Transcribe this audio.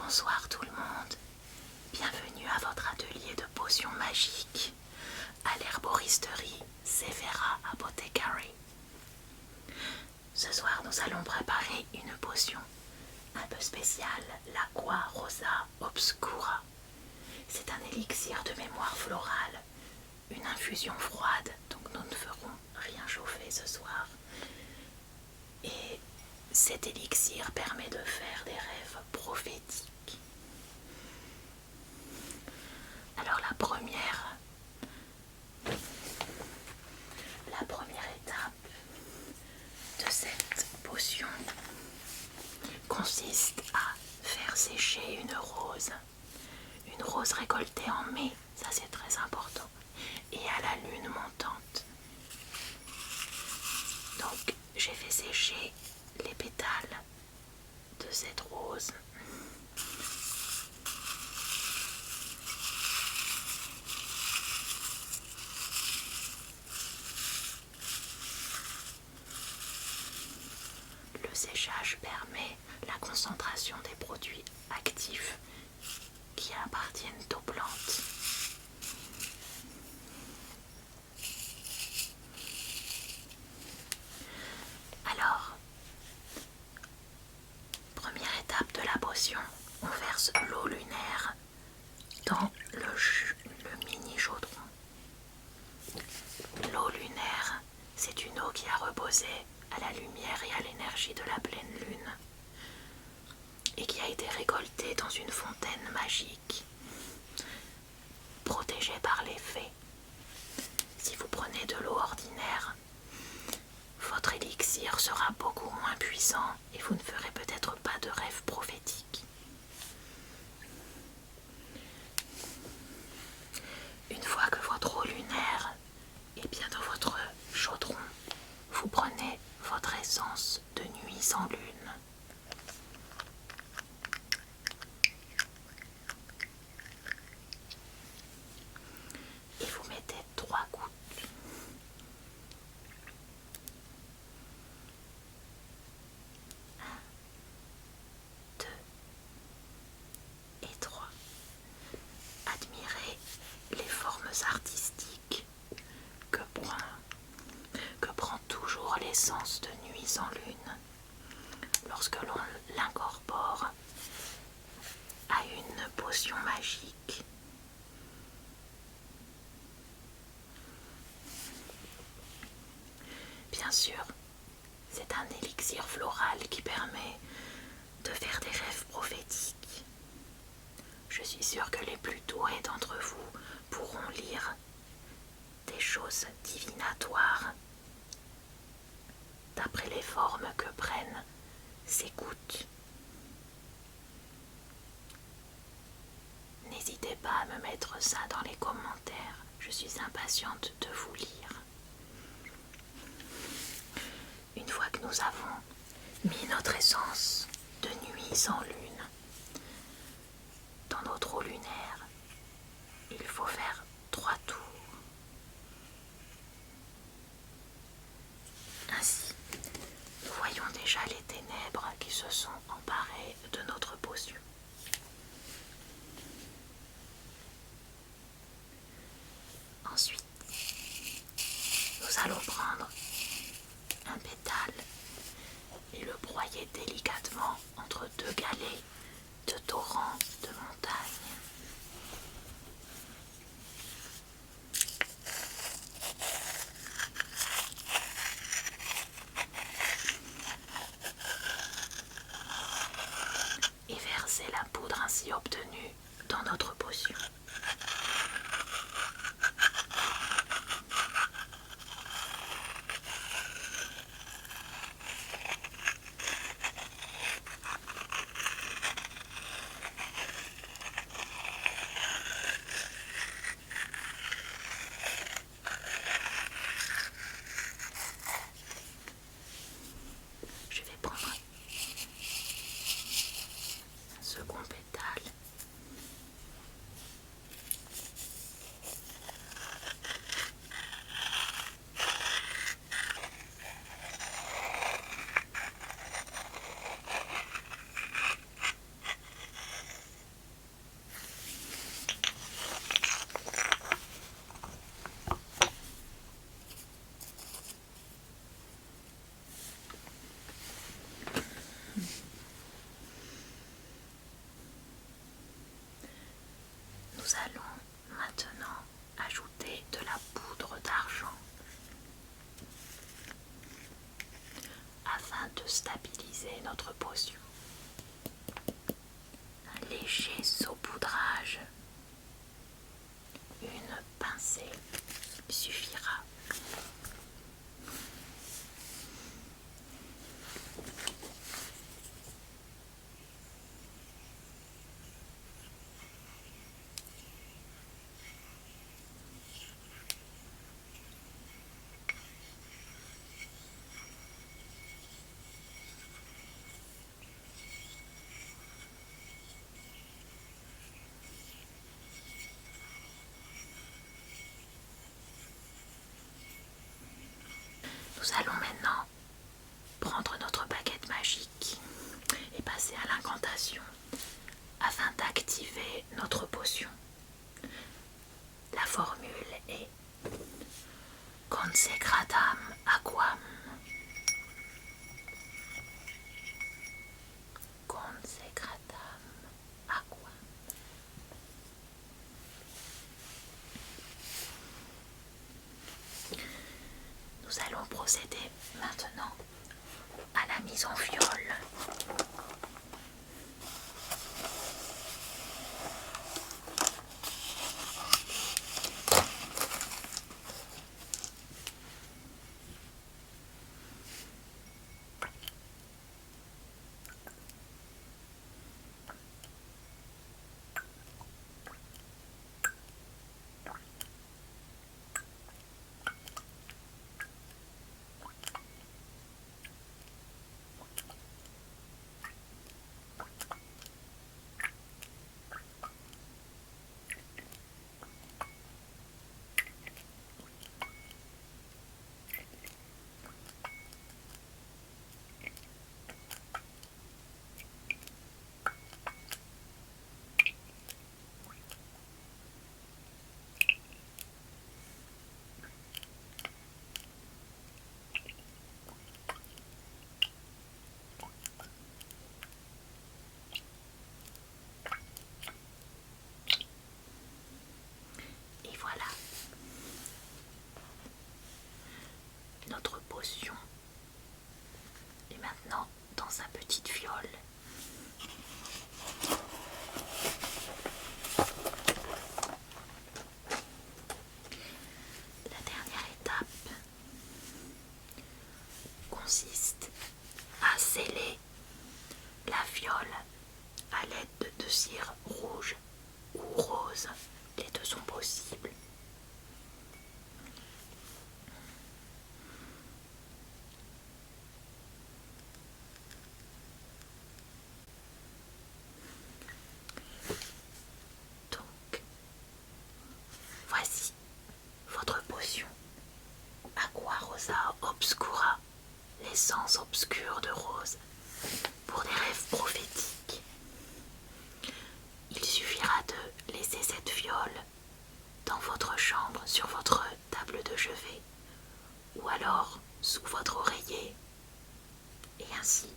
Bonsoir tout le monde, bienvenue à votre atelier de potions magiques à l'herboristerie Severa Apothecary. Ce soir nous allons préparer une potion un peu spéciale, l'Aqua Rosa Obscura. C'est un élixir de mémoire florale, une infusion froide, donc nous ne ferons rien chauffer ce soir. Et cet élixir permet de faire des rêves prophétiques. Alors la première étape de cette potion consiste à faire sécher une rose récoltée en mai, ça c'est très important, et à la lune montante. Donc j'ai fait sécher les pétales de cette rose. Le séchage permet la concentration des produits actifs qui appartiennent aux plantes. Alors, première étape de la potion, on verse l'eau lunaire dans le mini chaudron. L'eau lunaire, c'est une eau qui a reposé à la lumière et à l'énergie de la pleine lune et qui a été récoltée dans une fontaine magique protégée par les fées. Si vous prenez de l'eau ordinaire, votre élixir sera beaucoup moins puissant et vous ne ferez peut-être pas de rêve prophétique. Une fois que votre eau lunaire est bien dans votre chaudron, vous prenez votre essence de nuit sans lune. Et vous mettez 3 gouttes. 1, 2 et 3. Admirez les formes artistiques que prend toujours l'essence de nuit sans lune lorsque l'on l'incorpore à une potion magique. Bien sûr, c'est un élixir floral qui permet de faire des rêves prophétiques. Je suis sûre que les plus doués d'entre vous pourront lire des choses divinatoires d'après les formes que prennent ces gouttes. N'hésitez pas à me mettre ça dans les commentaires, je suis impatiente de vous lire. Une fois que nous avons mis notre essence de nuit sans lune dans notre eau lunaire, il faut faire 3 tours. Ainsi, nous voyons déjà les ténèbres qui se sont emparées de notre potion. Ensuite, nous allons prendre un pétale et le broyer délicatement entre 2 galets de torrents de montagne. Et verser la poudre ainsi obtenue dans notre potion. notre potion. Un léger saupoudrage, une pincée suffira. Nous allons maintenant prendre notre baguette magique et passer à l'incantation afin d'activer notre potion. La formule est Consecratam aquam. Consecratam aquam. Nous allons procéder maintenant à la mise en fiole. Et voilà, notre potion est maintenant dans sa petite fiole. La dernière étape consiste à sceller la fiole à l'aide de cire rouge ou rose. Les deux sont possibles. Donc, voici votre potion Aqua Rosa Obscura, l'essence obscure de rose, pour des rêves prophétiques. Il suffira de laisser cette fiole dans votre chambre, sur votre table de chevet, ou alors sous votre oreiller, et ainsi